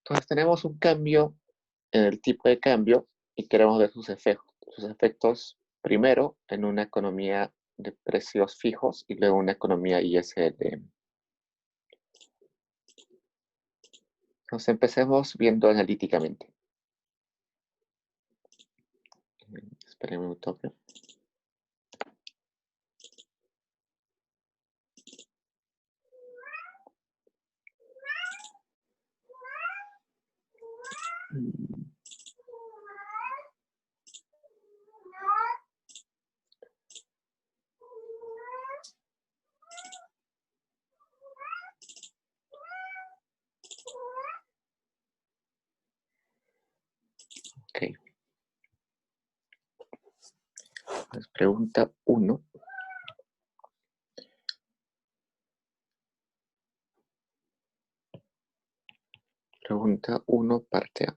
Entonces tenemos un cambio en el tipo de cambio y queremos ver sus efectos. Sus efectos primero en una economía de precios fijos y luego una economía ISL. Entonces empecemos viendo analíticamente. Esperen un toque. Ok. Pues pregunta 1. Pregunta 1, parte A.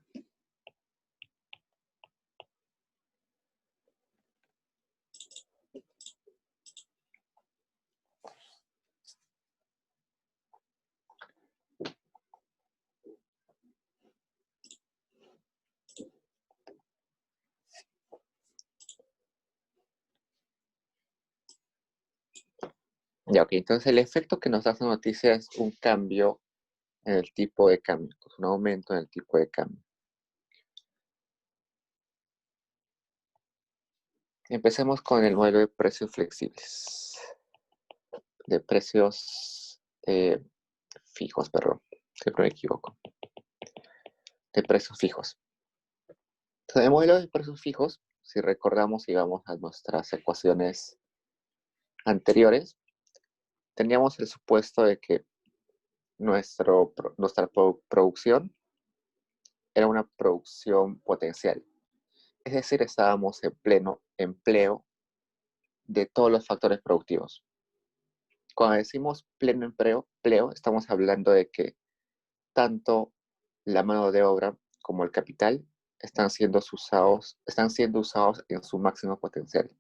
Ya, ok. Entonces el efecto que nos da esta noticia es un cambio en el tipo de cambio, un aumento en el tipo de cambio. Empecemos con el modelo de precios flexibles, de precios fijos, perdón, siempre me equivoco, de precios fijos. Entonces, el modelo de precios fijos, si recordamos y vamos a nuestras ecuaciones anteriores, teníamos el supuesto de que nuestra producción era una producción potencial. Es decir, estábamos en pleno empleo de todos los factores productivos. Cuando decimos pleno empleo, estamos hablando de que tanto la mano de obra como el capital están siendo usados en su máximo potencial.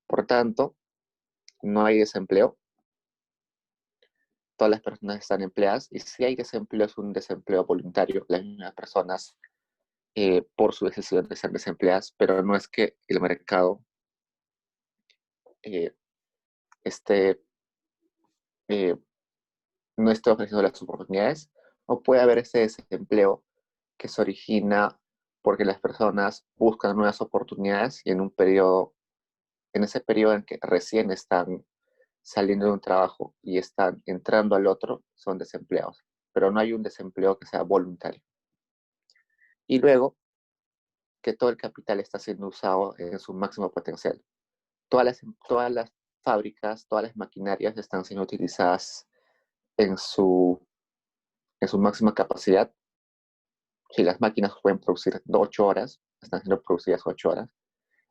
Por tanto, no hay desempleo, todas las personas están empleadas y si hay desempleo es un desempleo voluntario, las mismas personas por su decisión de ser desempleadas, pero no es que el mercado eh, esté, eh, no esté ofreciendo las oportunidades, o puede haber ese desempleo que se origina porque las personas buscan nuevas oportunidades y en ese periodo en que recién están saliendo de un trabajo y están entrando al otro, son desempleados. Pero no hay un desempleo que sea voluntario. Y luego, que todo el capital está siendo usado en su máximo potencial. Todas las fábricas, todas las maquinarias están siendo utilizadas en en su máxima capacidad. Si las máquinas pueden producir 8 horas, están siendo producidas 8 horas.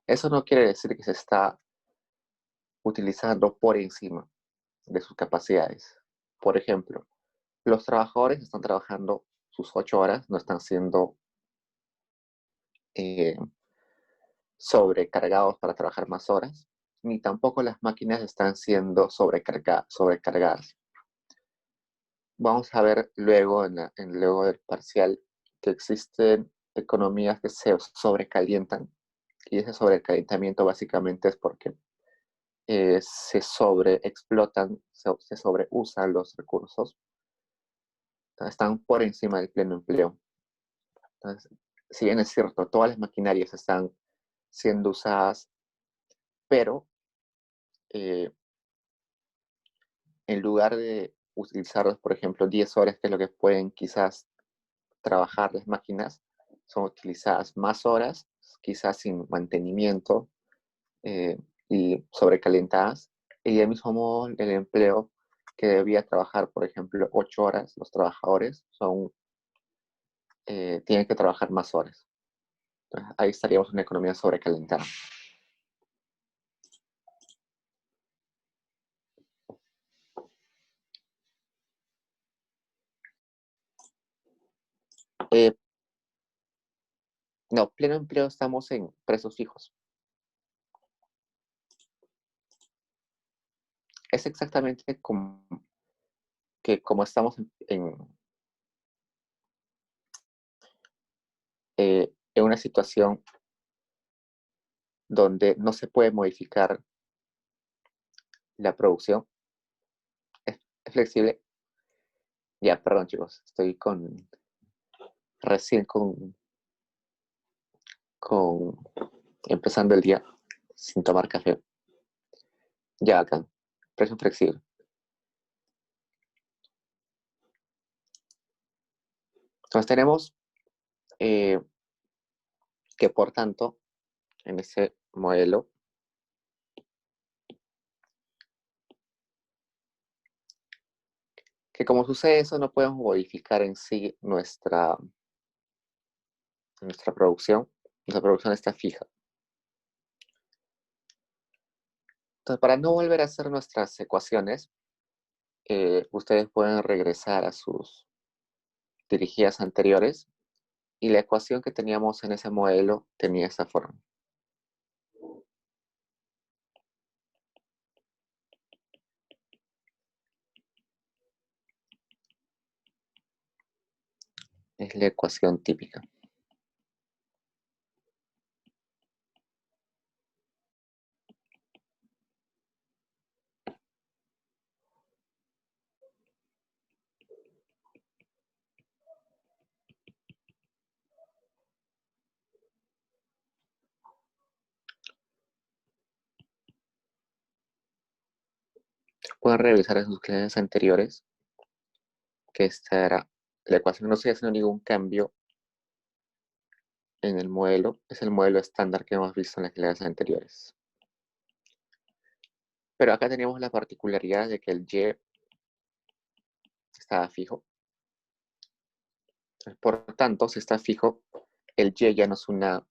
Eso no quiere decir que se está utilizando por encima de sus capacidades. Por ejemplo, los trabajadores están trabajando sus 8 horas, no están siendo eh, sobrecargados para trabajar más horas, ni tampoco las máquinas están siendo sobrecargadas. Vamos a ver luego, luego del parcial, que existen economías que se sobrecalientan, y ese sobrecalentamiento básicamente es porque se sobreexplotan, se sobreusan los recursos, están por encima del pleno empleo. Entonces, si bien es cierto, todas las maquinarias están siendo usadas, pero eh, en lugar de utilizarlos, por ejemplo, 10 horas, que es lo que pueden quizás trabajar las máquinas, son utilizadas más horas, quizás sin mantenimiento eh, y sobrecalentadas. Y del mismo modo, el empleo que debía trabajar, por ejemplo, 8 horas, los trabajadores tienen que trabajar más horas. Entonces, ahí estaríamos en una economía sobrecalentada. Eh, no, pleno empleo estamos en precios fijos. Es exactamente como estamos en una situación donde no se puede modificar la producción, es flexible. Ya, perdón chicos, estoy recién con empezando el día sin tomar café. Ya acá, precio flexible. Entonces tenemos eh, que por tanto, en ese modelo, que como sucede eso, no podemos modificar en sí nuestra producción. Nuestra producción está fija. Entonces, para no volver a hacer nuestras ecuaciones, ustedes pueden regresar a sus dirigidas anteriores y la ecuación que teníamos en ese modelo tenía esta forma. Es la ecuación típica. Pueden revisar en sus clases anteriores que esta era la ecuación. No estoy haciendo ningún cambio en el modelo. Es el modelo estándar que hemos visto en las clases anteriores. Pero acá teníamos la particularidad de que el Y estaba fijo. Por tanto, si está fijo, el Y ya no es una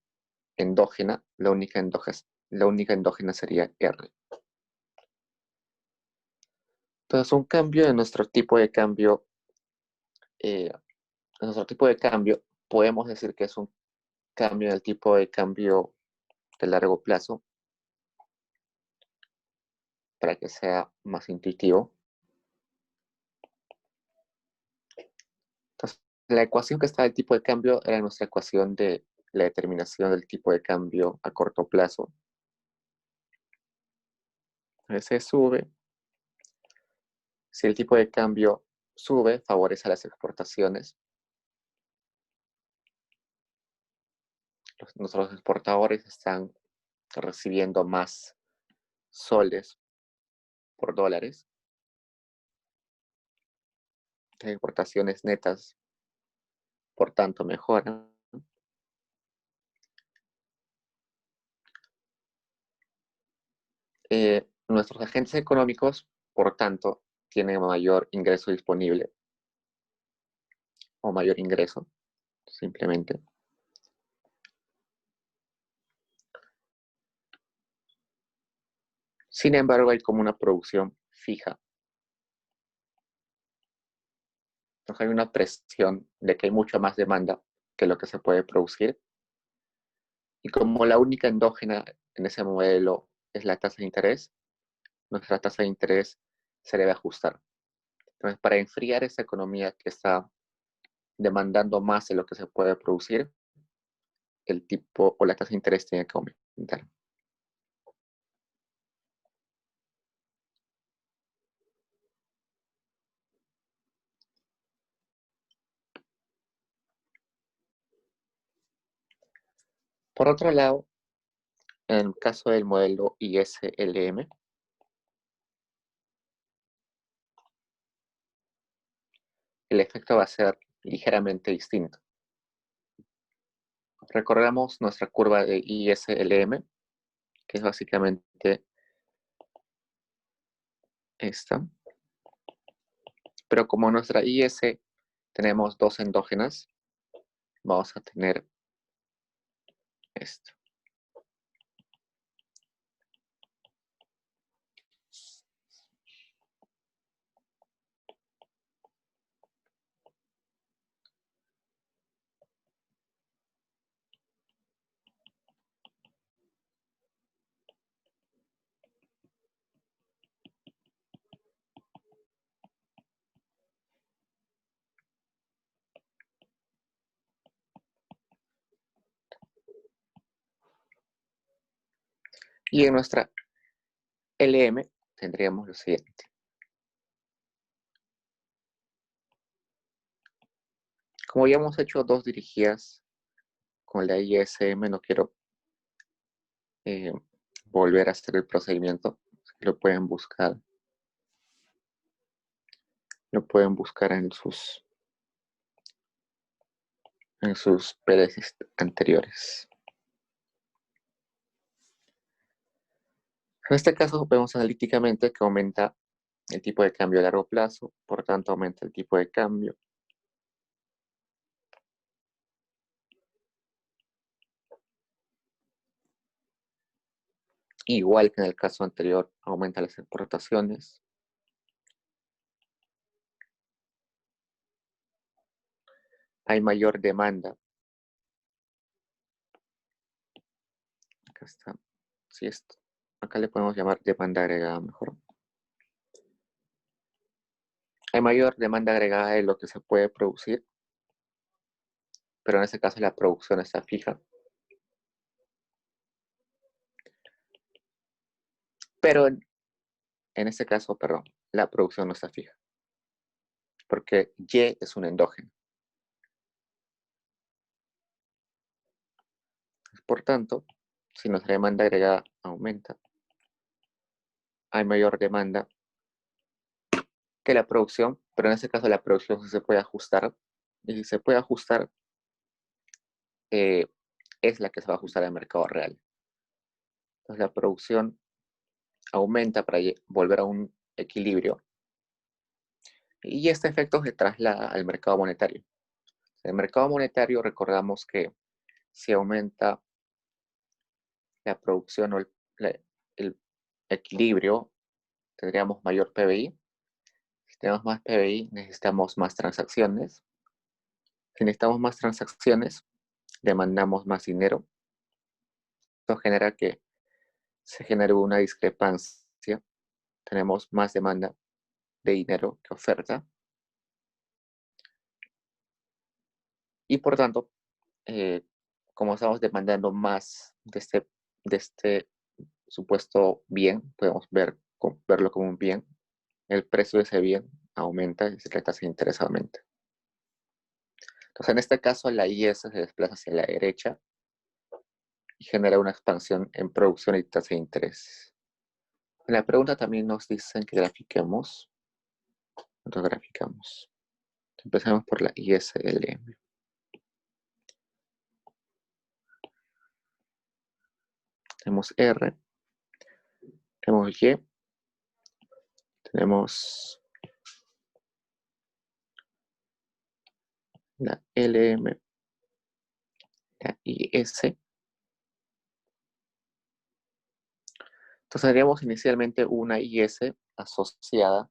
endógena, la única endógena sería R. Entonces, un cambio de nuestro tipo de cambio, podemos decir que es un cambio en el tipo de cambio de largo plazo, para que sea más intuitivo. Entonces, la ecuación que está del tipo de cambio era nuestra ecuación de la determinación del tipo de cambio a corto plazo. Se sube. Si el tipo de cambio sube, favorece a las exportaciones. Nuestros exportadores están recibiendo más soles por dólares. Las exportaciones netas, por tanto, mejoran. Nuestros agentes económicos, por tanto, tienen mayor ingreso disponible o mayor ingreso, simplemente. Sin embargo, hay como una producción fija. Entonces hay una presión de que hay mucha más demanda que lo que se puede producir. Y como la única endógena en ese modelo es la tasa de interés, nuestra tasa de interés se debe ajustar. Entonces, para enfriar esa economía que está demandando más de lo que se puede producir, el tipo o la tasa de interés tiene que aumentar. Por otro lado, en el caso del modelo ISLM, el efecto va a ser ligeramente distinto. Recordamos nuestra curva de ISLM, que es básicamente esta. Pero como nuestra IS tenemos dos endógenas, vamos a tener esto. Y en nuestra LM tendríamos lo siguiente. Como ya hemos hecho dos dirigidas con la ISM, no quiero volver a hacer el procedimiento. Lo pueden buscar. Lo pueden buscar en sus PDFs anteriores. En este caso vemos analíticamente que aumenta el tipo de cambio a largo plazo, por tanto aumenta el tipo de cambio. Igual que en el caso anterior, aumenta las exportaciones. Hay mayor demanda. Acá está. Sí, esto. Acá le podemos llamar demanda agregada mejor. Hay mayor demanda agregada de lo que se puede producir, pero en este caso la producción está fija. Pero en este caso, perdón, la producción no está fija, porque Y es un endógeno. Por tanto, si nuestra demanda agregada aumenta, hay mayor demanda que la producción, pero en este caso la producción sí se puede ajustar, y si se puede ajustar, es la que se va a ajustar al mercado real. Entonces la producción aumenta para volver a un equilibrio, y este efecto se traslada al mercado monetario. En el mercado monetario recordamos que si aumenta la producción o el equilibrio, tendríamos mayor PBI. Si tenemos más PBI, necesitamos más transacciones. Si necesitamos más transacciones, demandamos más dinero. Esto genera que se genere una discrepancia. Tenemos más demanda de dinero que oferta. Y por tanto, como estamos demandando más de este supuesto bien, podemos verlo como un bien, el precio de ese bien aumenta y la tasa de interés aumenta. Entonces, en este caso, la IS se desplaza hacia la derecha y genera una expansión en producción y tasa de interés. En la pregunta también nos dicen que grafiquemos. Nosotros graficamos. Empezamos por la ISLM. Tenemos R, tenemos Y, tenemos la LM, la IS. Entonces tendríamos inicialmente una IS asociada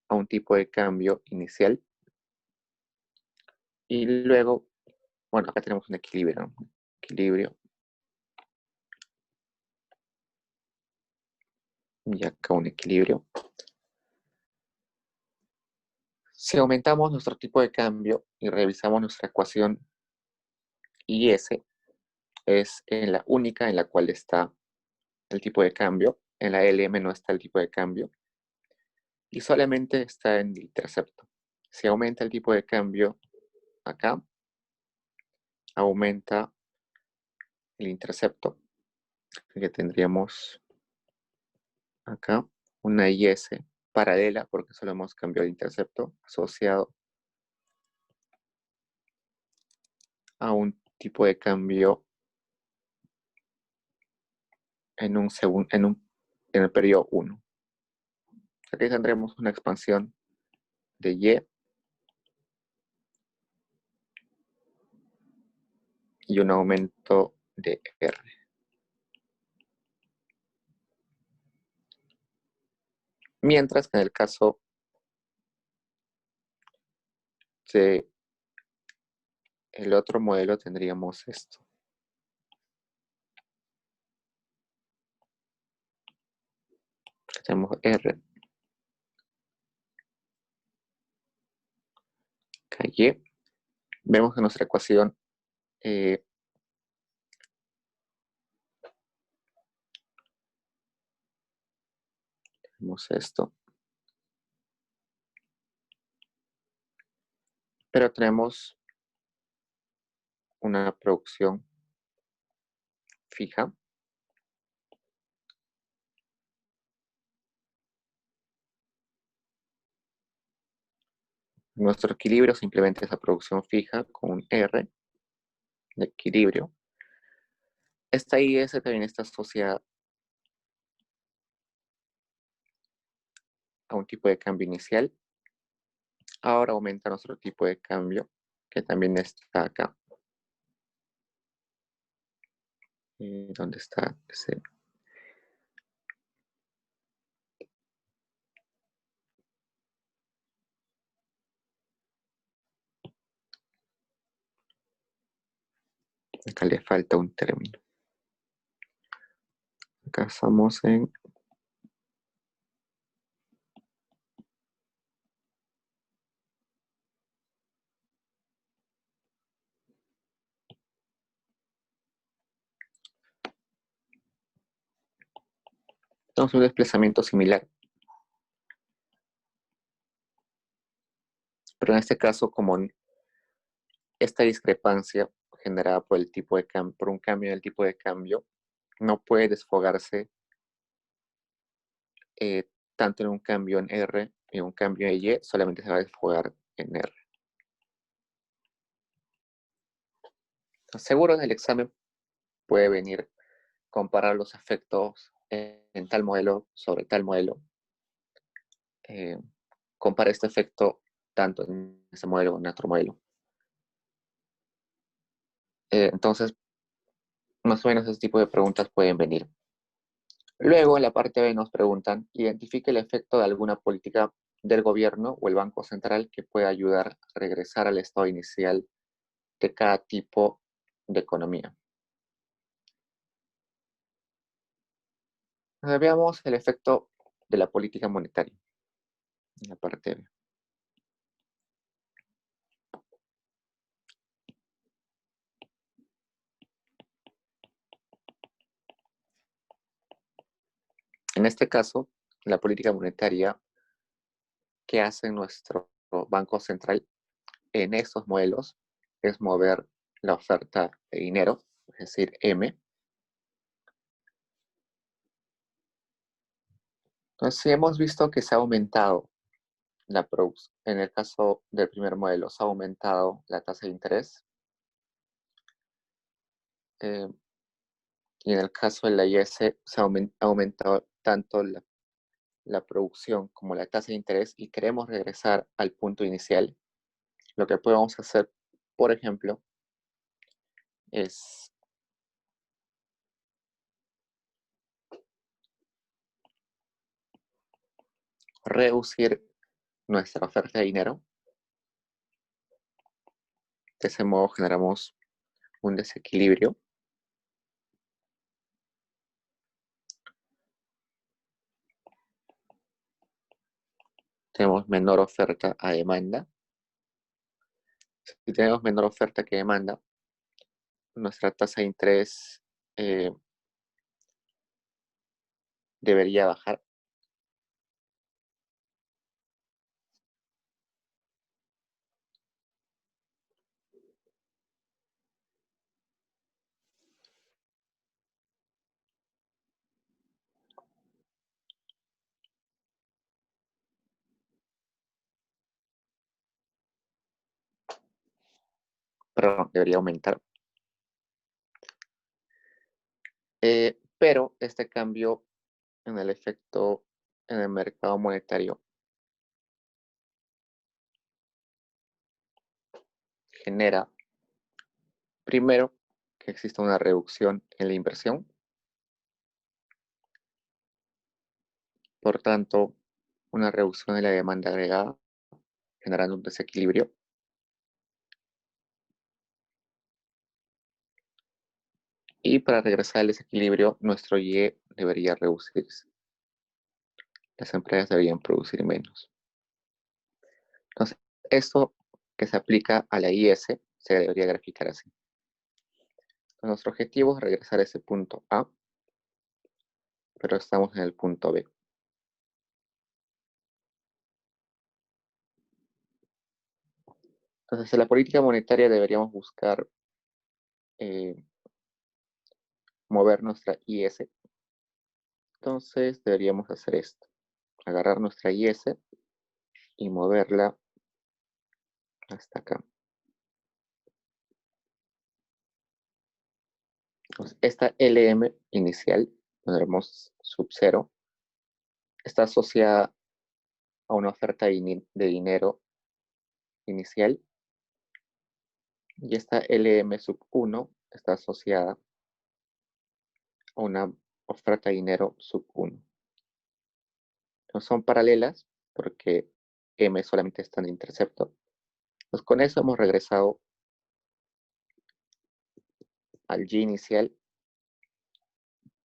a un tipo de cambio inicial. Y luego, bueno, acá tenemos un equilibrio, ¿no? Equilibrio. Y acá un equilibrio. Si aumentamos nuestro tipo de cambio y revisamos nuestra ecuación IS, es en la única en la cual está el tipo de cambio. En la LM no está el tipo de cambio. Y solamente está en el intercepto. Si aumenta el tipo de cambio acá, aumenta el intercepto, que tendríamos acá una IS paralela, porque solo hemos cambiado el intercepto, asociado a un tipo de cambio en el periodo 1. Aquí tendremos una expansión de Y un aumento de R. Mientras que en el caso de el otro modelo tendríamos esto. Tenemos R, Y. Vemos que nuestra ecuación Hacemos esto. Pero tenemos una producción fija. Nuestro equilibrio simplemente es la producción fija con un R de equilibrio. Esta IS también está asociada a un tipo de cambio inicial. Ahora aumenta nuestro tipo de cambio, que también está acá. ¿Dónde está ese? Acá le falta un término. Acá estamos en tenemos un desplazamiento similar. Pero en este caso, como esta discrepancia generada por el tipo de cambio, por un cambio en el tipo de cambio, no puede desfogarse tanto en un cambio en R y un cambio en Y, solamente se va a desfogar en R. Seguro en el examen puede venir comparar los efectos en tal modelo sobre tal modelo. Compara este efecto tanto en ese modelo como en otro modelo. Entonces, más o menos ese tipo de preguntas pueden venir. Luego, en la parte B nos preguntan, identifique el efecto de alguna política del gobierno o el Banco Central que pueda ayudar a regresar al estado inicial de cada tipo de economía. Veamos el efecto de la política monetaria en la parte B. En este caso, la política monetaria que hace nuestro Banco Central en estos modelos es mover la oferta de dinero, es decir, M. Entonces, si hemos visto que se ha aumentado la producción, en el caso del primer modelo, se ha aumentado la tasa de interés, eh, y en el caso de la IS se ha aumentado tanto la producción como la tasa de interés y queremos regresar al punto inicial, lo que podemos hacer, por ejemplo, es reducir nuestra oferta de dinero. De ese modo generamos un desequilibrio. Tenemos menor oferta a demanda. Si tenemos menor oferta que demanda, nuestra tasa de interés debería bajar. Perdón, debería aumentar. Pero este cambio en el efecto en el mercado monetario genera, primero, que exista una reducción en la inversión. Por tanto, una reducción en la demanda agregada, generando un desequilibrio. Y para regresar al desequilibrio, nuestro Y debería reducirse. Las empresas deberían producir menos. Entonces, esto que se aplica a la IS se debería graficar así. Entonces, nuestro objetivo es regresar a ese punto A, pero estamos en el punto B. Entonces, en la política monetaria deberíamos buscar mover nuestra IS. Entonces, deberíamos hacer esto. Agarrar nuestra IS y moverla hasta acá. Entonces, esta LM inicial, pondremos sub 0, está asociada a una oferta de dinero inicial, y esta LM sub 1 está asociada a una oferta de dinero sub 1. No son paralelas porque M solamente está en intercepto. Pues con eso hemos regresado al G inicial,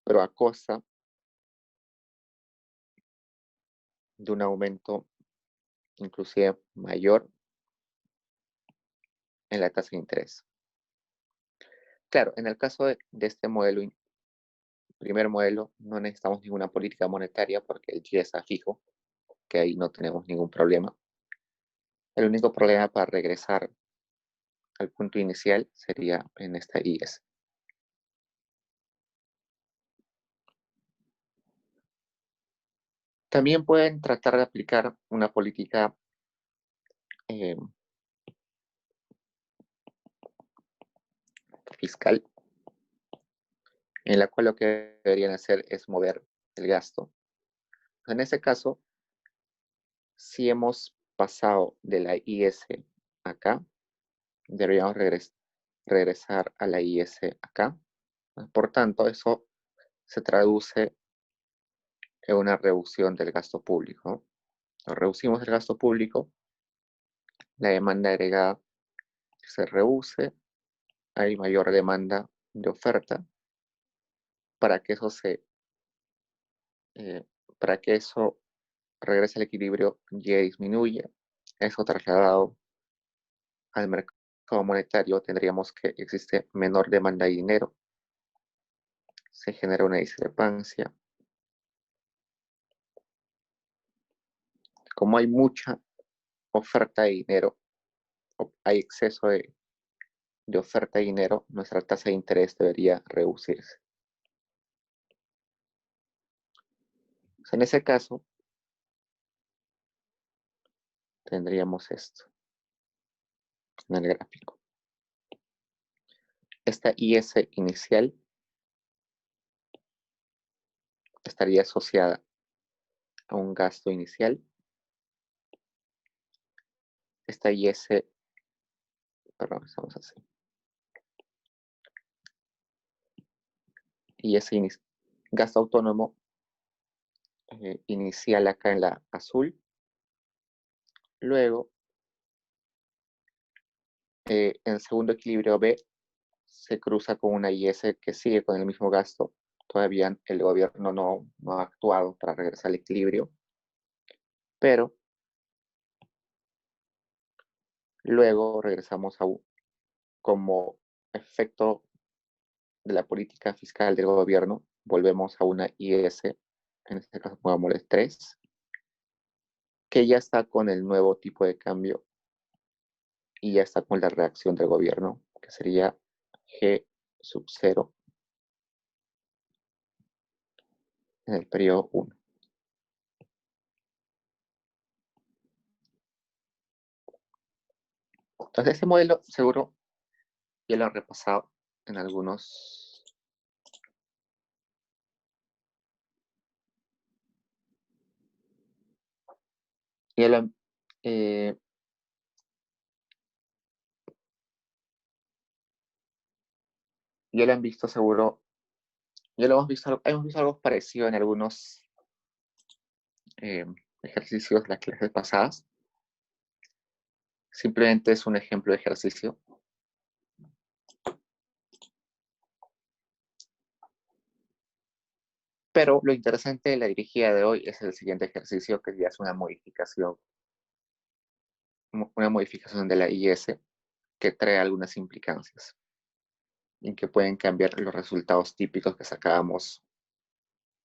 pero a costa de un aumento inclusive mayor en la tasa de interés. Claro, en el caso de este modelo, primer modelo, no necesitamos ninguna política monetaria porque el G está fijo, que ahí no tenemos ningún problema. El único problema para regresar al punto inicial sería en esta IS. También pueden tratar de aplicar una política fiscal, en la cual lo que deberían hacer es mover el gasto. En ese caso, si hemos pasado de la IS acá, deberíamos regresar a la IS acá. Por tanto, eso se traduce en una reducción del gasto público. Reducimos el gasto público, la demanda agregada se reduce, hay mayor demanda de oferta. Para que eso para que eso regrese al equilibrio, Y disminuye. Eso trasladado al mercado monetario, tendríamos que existe menor demanda de dinero, se genera una discrepancia. Como hay mucha oferta de dinero, hay exceso de oferta de dinero, nuestra tasa de interés debería reducirse. En ese caso, tendríamos esto en el gráfico. Esta IS inicial estaría asociada a un gasto inicial. Esta IS, perdón, estamos así. IS gasto autónomo inicial acá en la azul. Luego, en segundo equilibrio B, se cruza con una IS que sigue con el mismo gasto. Todavía el gobierno no ha actuado para regresar al equilibrio, pero luego regresamos como efecto de la política fiscal del gobierno, volvemos a una IS, en este caso pongámosle 3, que ya está con el nuevo tipo de cambio y ya está con la reacción del gobierno, que sería G sub 0 en el periodo 1. Entonces, este modelo seguro ya lo han repasado en algunos. Ya lo han, eh, ya lo han visto seguro. Ya lo hemos visto algo parecido en algunos eh, ejercicios de las clases pasadas. Simplemente es un ejemplo de ejercicio. Pero lo interesante de la dirigida de hoy es el siguiente ejercicio, que ya es una modificación de la IS que trae algunas implicancias y que pueden cambiar los resultados típicos que sacábamos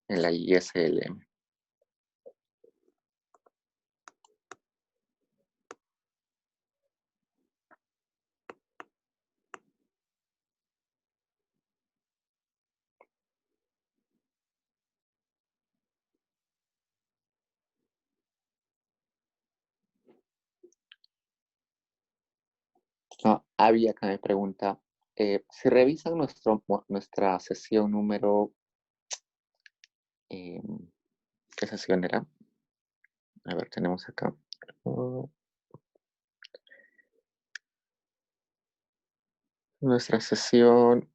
en la ISLM. No, Avi acá me pregunta, si revisan nuestra sesión número, eh, ¿qué sesión era? A ver, tenemos acá. uh, Nuestra sesión.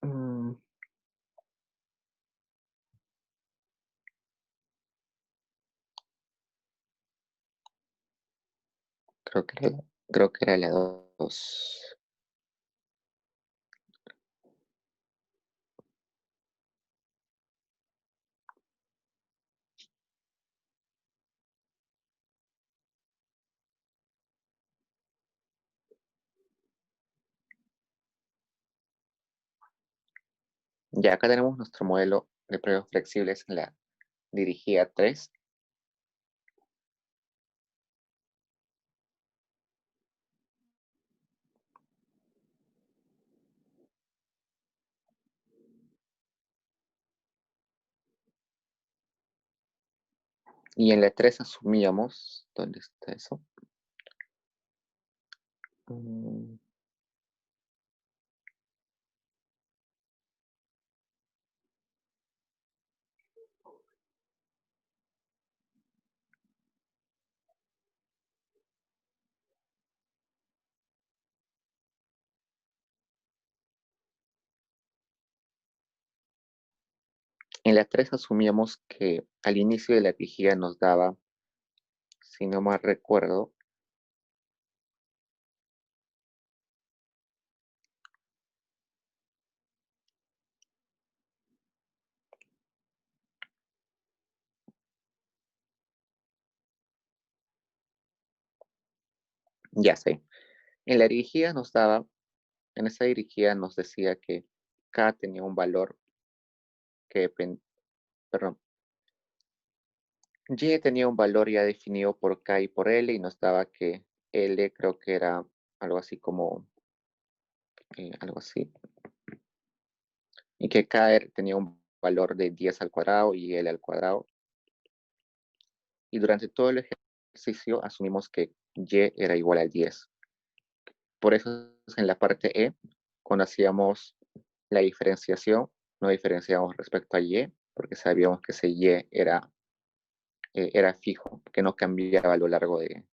mm, creo que era la 2. Ya acá tenemos nuestro modelo de pruebas flexibles en la dirigida 3. Y en la 3 asumíamos, ¿dónde está eso? Mm, En la 3 asumíamos que al inicio de la dirigida nos daba, si no mal recuerdo, ya sé, en la dirigida nos daba, en esa dirigida nos decía que K tenía un valor que perdón, Y tenía un valor ya definido por K y por L y nos daba que L creo que era algo así como, algo así, y que tenía un valor de 10 al cuadrado y L al cuadrado. Y durante todo el ejercicio asumimos que Y era igual a 10. Por eso en la parte E, cuando hacíamos la diferenciación, no diferenciamos respecto a Y, porque sabíamos que ese Y era fijo, que no cambiaba a lo largo del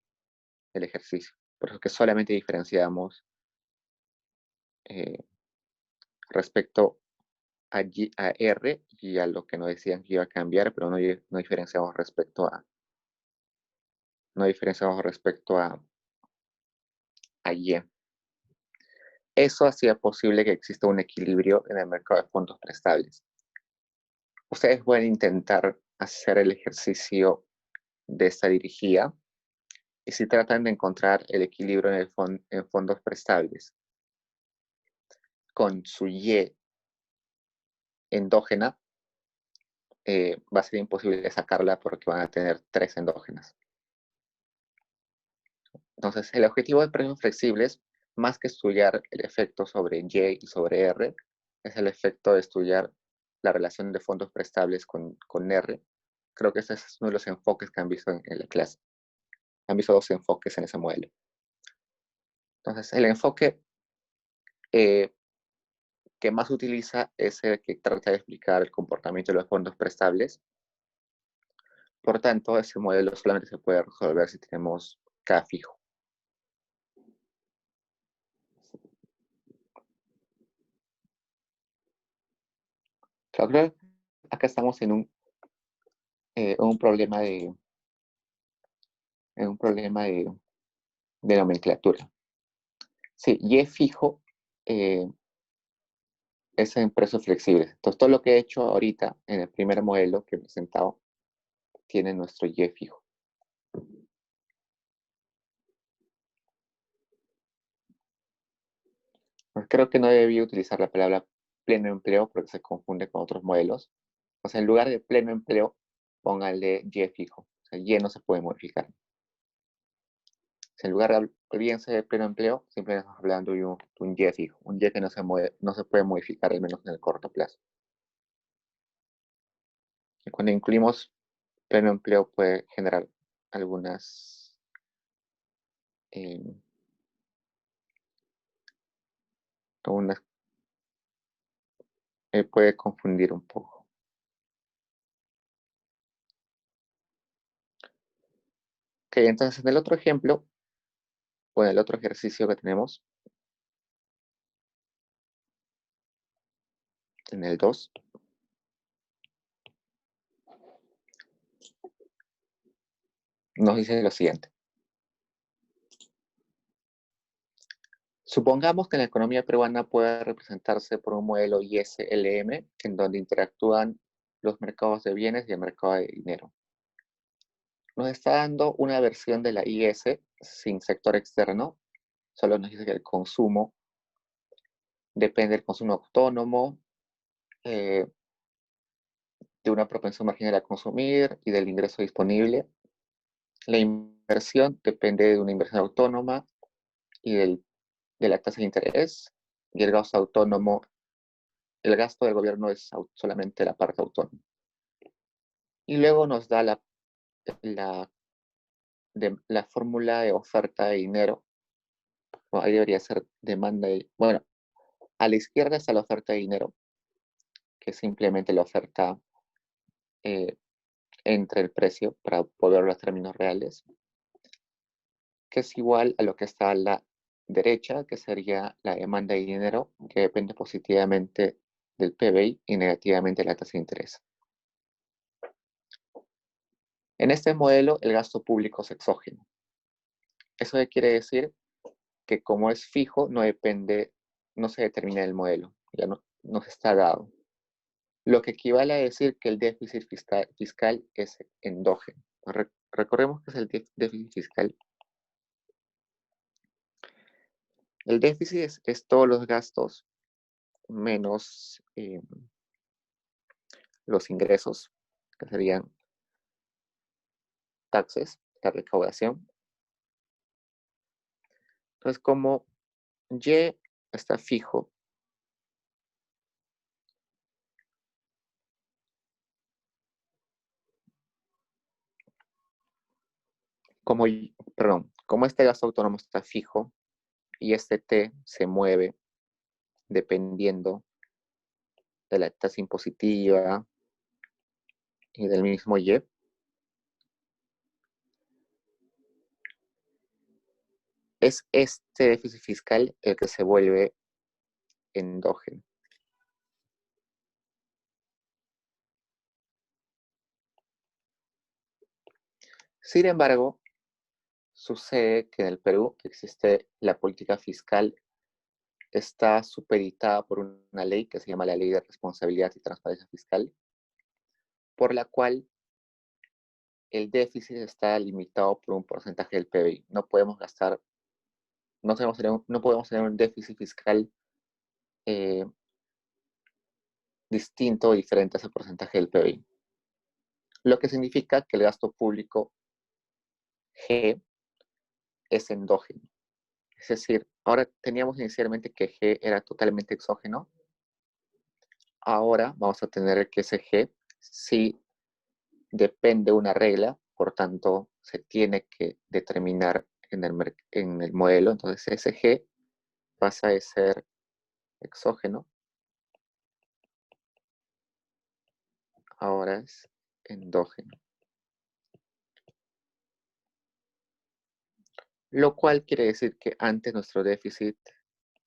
ejercicio. Por eso que solamente diferenciamos eh, respecto a R y a lo que nos decían que iba a cambiar, pero no diferenciamos respecto a Y. Eso hacía posible que exista un equilibrio en el mercado de fondos prestables. Ustedes pueden intentar hacer el ejercicio de esta dirigida y si tratan de encontrar el equilibrio en fondos prestables con su Y endógena, va a ser imposible sacarla porque van a tener 3 endógenas. Entonces, el objetivo de precios flexibles, más que estudiar el efecto sobre Y y sobre R, es el efecto de estudiar la relación de fondos prestables con R. Creo que ese es uno de los enfoques que han visto en la clase. Han visto 2 enfoques en ese modelo. Entonces, el enfoque eh, que más utiliza es el que trata de explicar el comportamiento de los fondos prestables. Por tanto, ese modelo solamente se puede resolver si tenemos K fijo. Creo que acá estamos un problema de nomenclatura. Sí, Y fijo eh, es en precios flexibles. Entonces, todo lo que he hecho ahorita en el primer modelo que he presentado tiene nuestro Y fijo. Pues creo que no debí utilizar la palabra pleno empleo porque se confunde con otros modelos. O sea, en lugar de pleno empleo, póngale Y fijo. O sea, Y no se puede modificar. Si en lugar de olvídense de pleno empleo, simplemente estamos hablando de un Y fijo. Un Y que no se puede modificar, al menos en el corto plazo. Y cuando incluimos pleno empleo puede generar algunas, eh, Aún puede confundir un poco. Ok, entonces en el otro ejemplo, o en el otro ejercicio que tenemos, en el 2, nos dice lo siguiente. Supongamos que la economía peruana puede representarse por un modelo ISLM en donde interactúan los mercados de bienes y el mercado de dinero. Nos está dando una versión de la IS sin sector externo, solo nos dice que el consumo depende del consumo autónomo, de una propensión marginal a consumir y del ingreso disponible. La inversión depende de una inversión autónoma y de la tasa de interés, y el gasto autónomo, el gasto del gobierno es solamente la parte autónoma. Y luego nos da la, la fórmula de oferta de dinero. Bueno, ahí debería ser demanda de, bueno, a la izquierda está la oferta de dinero, que es simplemente la oferta eh, entre el precio, para poder los términos reales, que es igual a lo que está a la derecha, que sería la demanda de dinero, que depende positivamente del PBI y negativamente de la tasa de interés. En este modelo, el gasto público es exógeno. ¿Eso qué quiere decir? Que como es fijo, no depende, no se determina el modelo, ya no se está dado. Lo que equivale a decir que el déficit fiscal es endógeno. Recordemos que es el déficit fiscal. El déficit es todos los gastos menos los ingresos, que serían taxes, la recaudación. Entonces, como Y está fijo, como este gasto autónomo está fijo y este T se mueve dependiendo de la tasa impositiva y del mismo Y, es este déficit fiscal el que se vuelve endógeno. Sin embargo, sucede que en el Perú existe la política fiscal, está supeditada por una ley que se llama la Ley de Responsabilidad y Transparencia Fiscal, por la cual el déficit está limitado por un porcentaje del PBI. No podemos gastar, no podemos tener un déficit fiscal eh, distinto o diferente a ese porcentaje del PBI. Lo que significa que el gasto público G es endógeno. Es decir, ahora teníamos inicialmente que G era totalmente exógeno. Ahora vamos a tener que ese G sí depende de una regla, por tanto se tiene que determinar en el modelo. Entonces ese G pasa de ser exógeno, ahora es endógeno. Lo cual quiere decir que antes nuestro déficit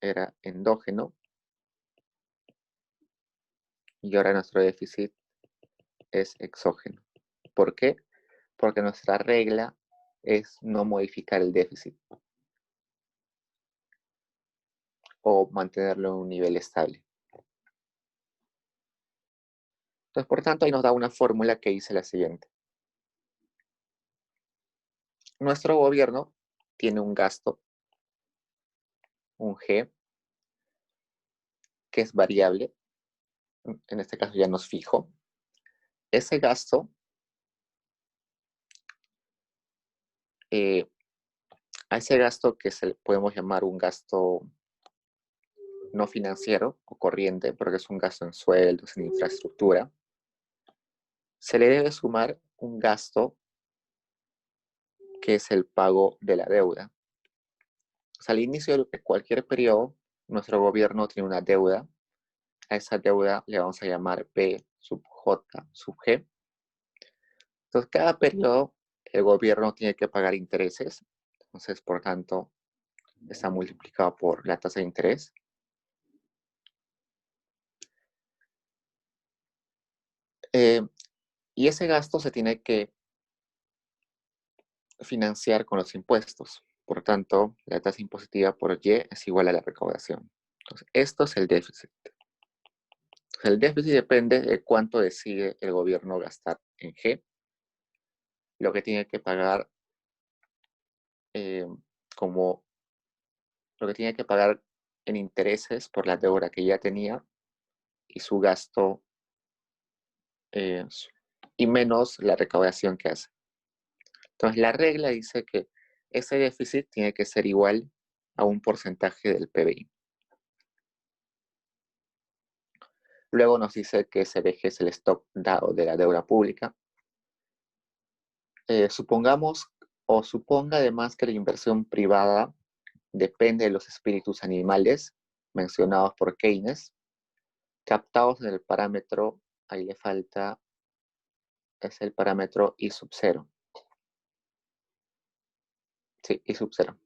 era endógeno y ahora nuestro déficit es exógeno. ¿Por qué? Porque nuestra regla es no modificar el déficit o mantenerlo en un nivel estable. Entonces, por tanto, ahí nos da una fórmula que dice la siguiente. Nuestro gobierno tiene un gasto, un G, que es variable, en este caso ya no es fijo. Ese gasto, a ese gasto que podemos llamar un gasto no financiero o corriente, porque es un gasto en sueldos, en infraestructura, se le debe sumar un gasto que es el pago de la deuda. O sea, al inicio de cualquier periodo, nuestro gobierno tiene una deuda. A esa deuda le vamos a llamar B sub J sub G. Entonces, cada periodo el gobierno tiene que pagar intereses. Entonces, por tanto, está multiplicado por la tasa de interés. Y ese gasto se tiene que financiar con los impuestos. Por tanto, la tasa impositiva por Y es igual a la recaudación. Entonces, esto es el déficit. Entonces, el déficit depende de cuánto decide el gobierno gastar en G, lo que tiene que pagar como lo que tiene que pagar en intereses por la deuda que ya tenía y su gasto y menos la recaudación que hace. Entonces, la regla dice que ese déficit tiene que ser igual a un porcentaje del PBI. Luego nos dice que ese eje es el stock dado de la deuda pública. Supongamos o suponga además que la inversión privada depende de los espíritus animales mencionados por Keynes, captados en el parámetro, ahí le falta, es el parámetro I sub 0. Sí, I sub 0.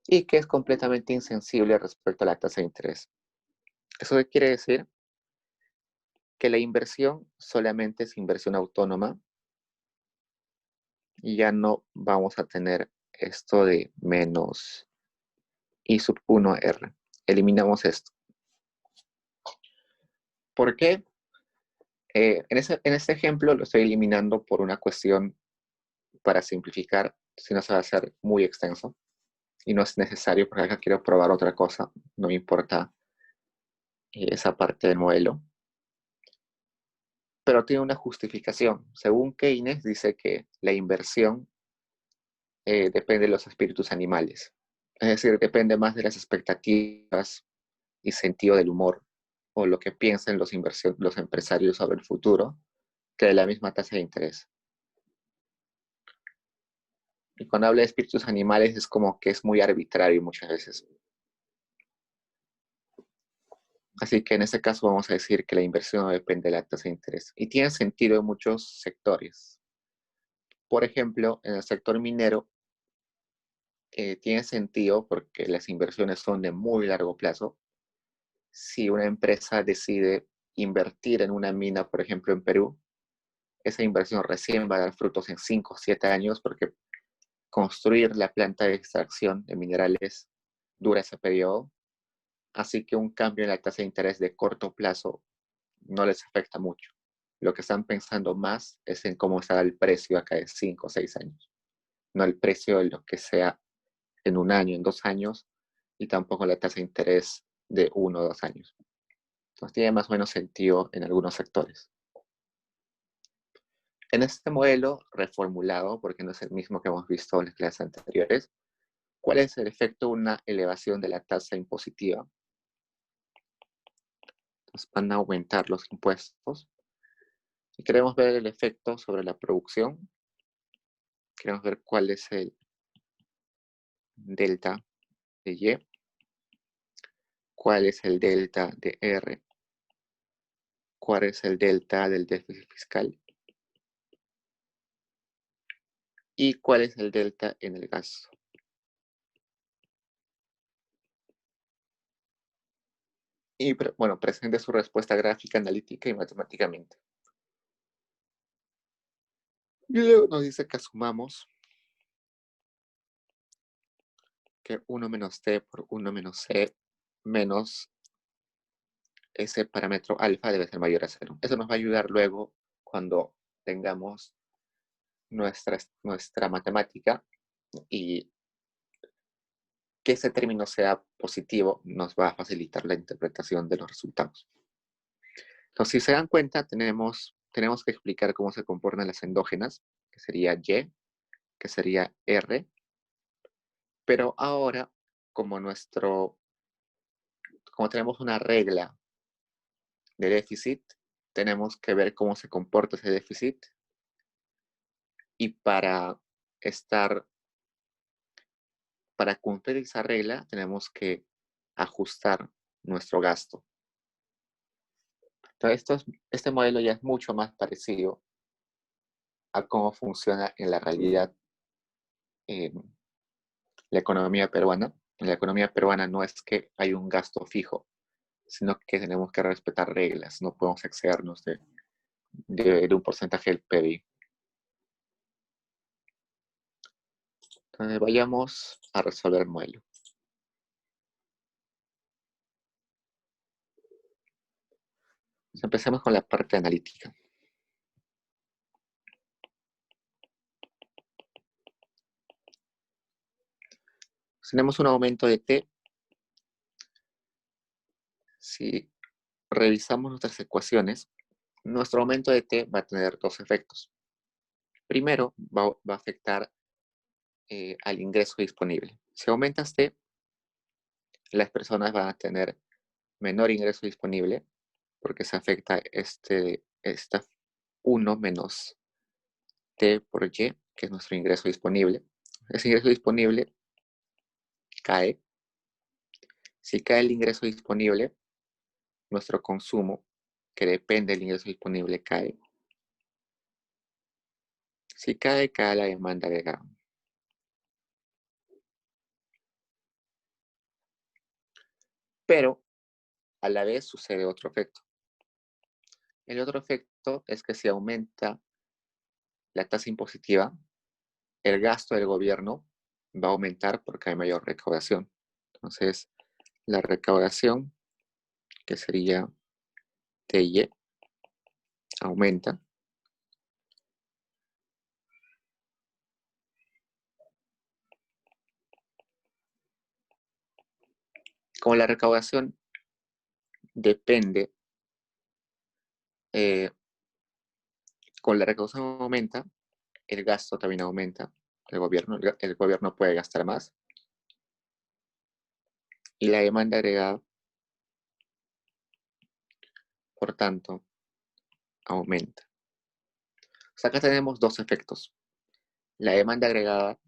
Y que es completamente insensible respecto a la tasa de interés. ¿Eso qué quiere decir? Que la inversión solamente es inversión autónoma y ya no vamos a tener esto de menos I sub 1R. Eliminamos esto. ¿Por qué? En este ejemplo lo estoy eliminando por una cuestión para simplificar, si no se va a hacer muy extenso. Y no es necesario porque acá quiero probar otra cosa. No me importa esa parte del modelo. Pero tiene una justificación. Según Keynes, dice que la inversión depende de los espíritus animales. Es decir, depende más de las expectativas y sentido del humor o lo que piensan los empresarios sobre el futuro que de la misma tasa de interés. Y cuando habla de espíritus animales es como que es muy arbitrario muchas veces. Así que en este caso vamos a decir que la inversión no depende de la tasa de interés. Y tiene sentido en muchos sectores. Por ejemplo, en el sector minero tiene sentido porque las inversiones son de muy largo plazo. Si una empresa decide invertir en una mina, por ejemplo, en Perú, esa inversión recién va a dar frutos en 5 o 7 años porque construir la planta de extracción de minerales dura ese periodo. Así que un cambio en la tasa de interés de corto plazo no les afecta mucho. Lo que están pensando más es en cómo estará el precio acá de 5 o 6 años, no el precio de lo que sea en un año, en 2 años, y tampoco la tasa de interés de 1 o 2 años. Entonces tiene más o menos sentido en algunos sectores. En este modelo reformulado, porque no es el mismo que hemos visto en las clases anteriores, ¿cuál es el efecto de una elevación de la tasa impositiva? Entonces van a aumentar los impuestos. Y queremos ver el efecto sobre la producción. Queremos ver cuál es el delta de Y, cuál es el delta de R, cuál es el delta del déficit fiscal y cuál es el delta en el gasto. Y bueno, presente su respuesta gráfica, analítica y matemáticamente. Y luego nos dice que asumamos que 1 menos t por 1 menos c menos ese parámetro alfa debe ser mayor a 0. Eso nos va a ayudar luego cuando tengamos nuestra matemática y que ese término sea positivo nos va a facilitar la interpretación de los resultados. Entonces, si se dan cuenta, tenemos que explicar cómo se comportan las endógenas, que sería Y, que sería R, pero ahora, como tenemos una regla de déficit, tenemos que ver cómo se comporta ese déficit y para cumplir esa regla tenemos que ajustar nuestro gasto. Entonces, este modelo ya es mucho más parecido a cómo funciona en la realidad en la economía peruana. En la economía peruana no es que hay un gasto fijo, sino que tenemos que respetar reglas, no podemos excedernos de un porcentaje del PBI. Entonces, vayamos a resolver el modelo. Entonces, empecemos con la parte analítica. Tenemos un aumento de T. Si revisamos nuestras ecuaciones, nuestro aumento de T va a tener dos efectos. Primero, va a afectar al ingreso disponible. Si aumentas T, las personas van a tener menor ingreso disponible porque se afecta esta 1 menos T por Y, que es nuestro ingreso disponible. Ese ingreso disponible cae. Si cae el ingreso disponible, nuestro consumo, que depende del ingreso disponible, cae. Si cae, cae la demanda agregada. Pero a la vez sucede otro efecto. El otro efecto es que si aumenta la tasa impositiva, el gasto del gobierno va a aumentar porque hay mayor recaudación. Entonces, la recaudación, que sería TY, aumenta. Como la recaudación depende, con la recaudación aumenta, el gasto también aumenta. El gobierno puede gastar más. Y la demanda agregada, por tanto, aumenta. O sea, acá tenemos dos efectos. La demanda agregada,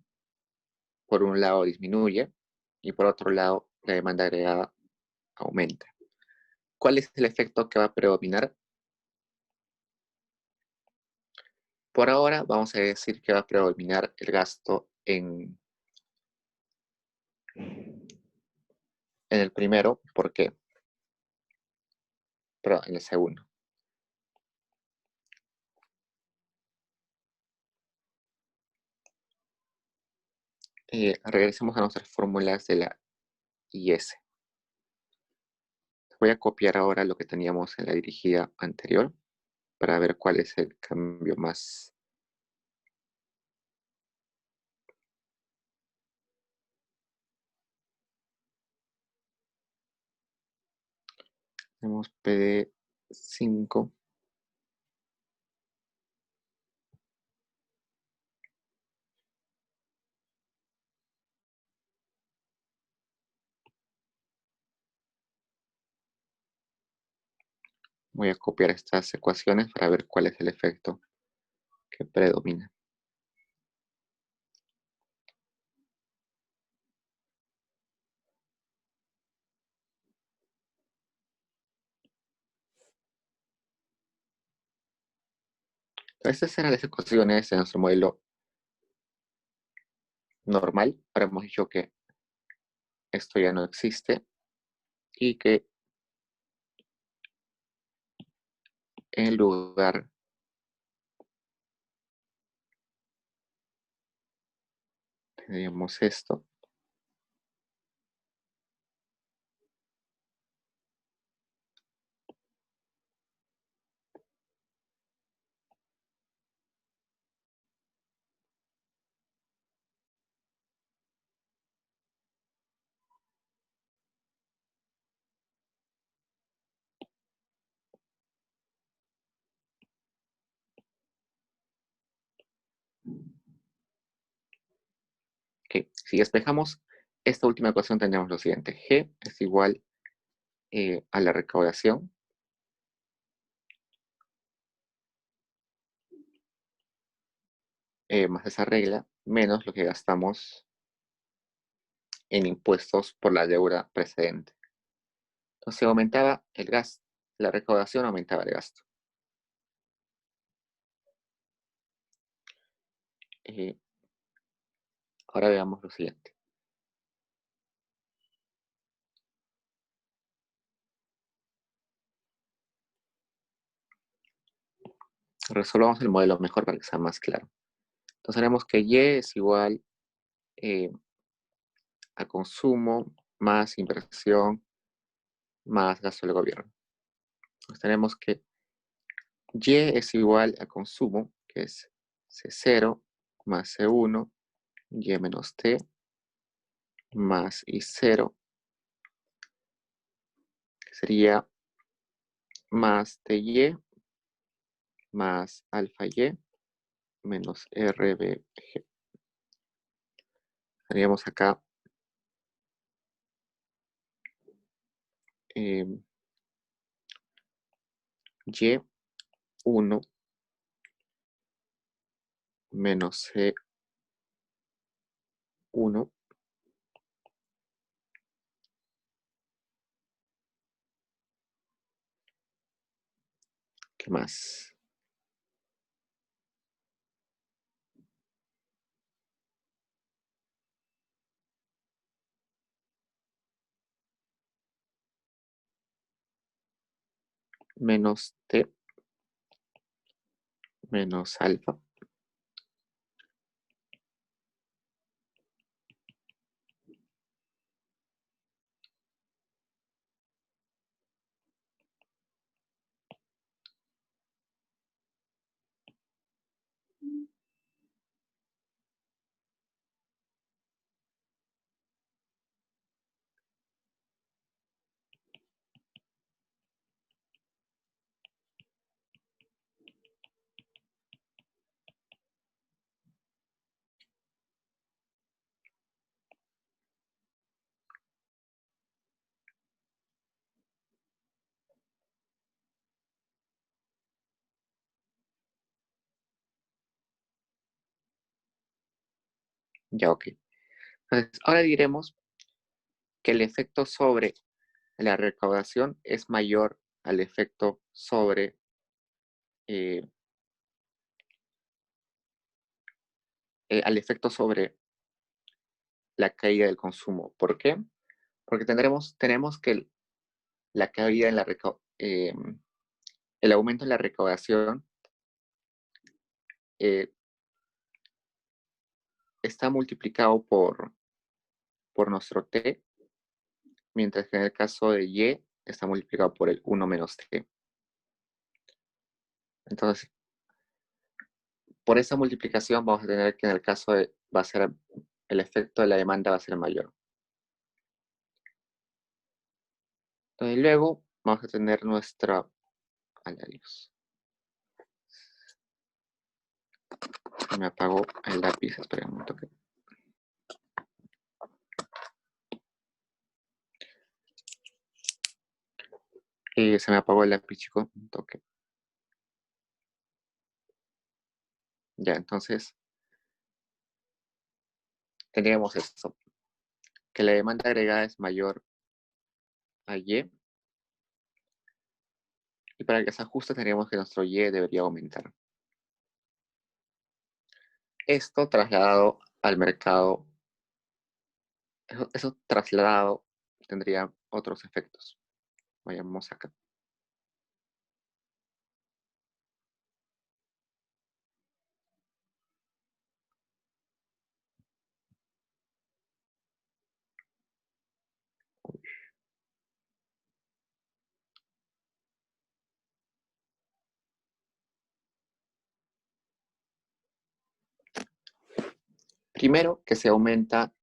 por un lado, disminuye y por otro lado, la demanda agregada aumenta. ¿Cuál es el efecto que va a predominar? Por ahora vamos a decir que va a predominar el gasto en el primero. ¿Por qué? Pero en el segundo. Regresemos a nuestras fórmulas de la IS. Voy a copiar ahora lo que teníamos en la dirigida anterior para ver cuál es el cambio más. Tenemos PD5. Voy a copiar estas ecuaciones para ver cuál es el efecto que predomina. Estas eran las ecuaciones de nuestro modelo normal. Ahora hemos dicho que esto ya no existe y que en lugar tendríamos esto. Okay. Si despejamos esta última ecuación, tendríamos lo siguiente. G es igual a la recaudación más esa regla, menos lo que gastamos en impuestos por la deuda precedente. Entonces aumentaba el gasto, la recaudación aumentaba el gasto. Ahora veamos lo siguiente. Resolvamos el modelo mejor para que sea más claro. Entonces tenemos que Y es igual a consumo más inversión más gasto del gobierno. Entonces tenemos que Y es igual a consumo, que es C0 más C1, Y menos T, más I0, que sería más TY, más alfa Y, menos RBG. Haríamos acá Y1 menos C1, ¿qué más? Menos T, menos alfa, ya ok. Entonces, ahora diremos que el efecto sobre la recaudación es mayor al efecto sobre al efecto sobre la caída del consumo. ¿Por qué? Porque tenemos que la caída en el aumento en la recaudación eh, está multiplicado por nuestro T, mientras que en el caso de Y está multiplicado por el 1 menos T. Entonces, por esa multiplicación vamos a tener que en el caso de, va a ser, el efecto de la demanda va a ser mayor. Entonces, luego vamos a tener nuestra... Adiós. Se me apagó el lápiz, espera un momento. Se me apagó el lápiz, chico. Un toque. Ya, entonces tendríamos esto, que la demanda agregada es mayor a Y, y para que se ajuste tendríamos que nuestro Y debería aumentar. Esto trasladado al mercado, eso trasladado tendría otros efectos. Vayamos acá. Primero, que se aumenta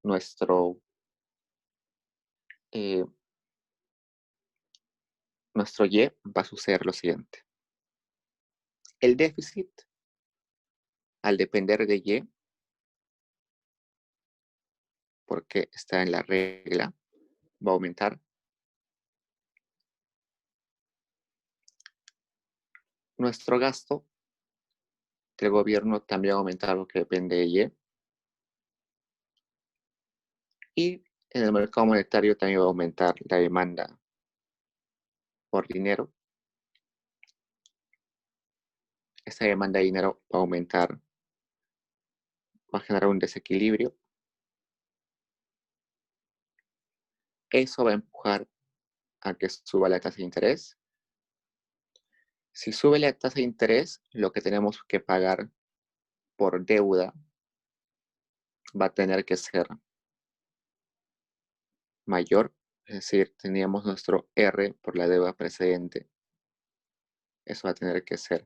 eh, nuestro Y, va a suceder lo siguiente. El déficit, al depender de Y, porque está en la regla, va a aumentar. Nuestro gasto del gobierno también va a aumentar porque depende de Y. Y en el mercado monetario también va a aumentar la demanda por dinero. Esta demanda de dinero va a aumentar, va a generar un desequilibrio. Eso va a empujar a que suba la tasa de interés. Si sube la tasa de interés, lo que tenemos que pagar por deuda va a tener que ser mayor, es decir, teníamos nuestro R por la deuda precedente. Eso va a tener que ser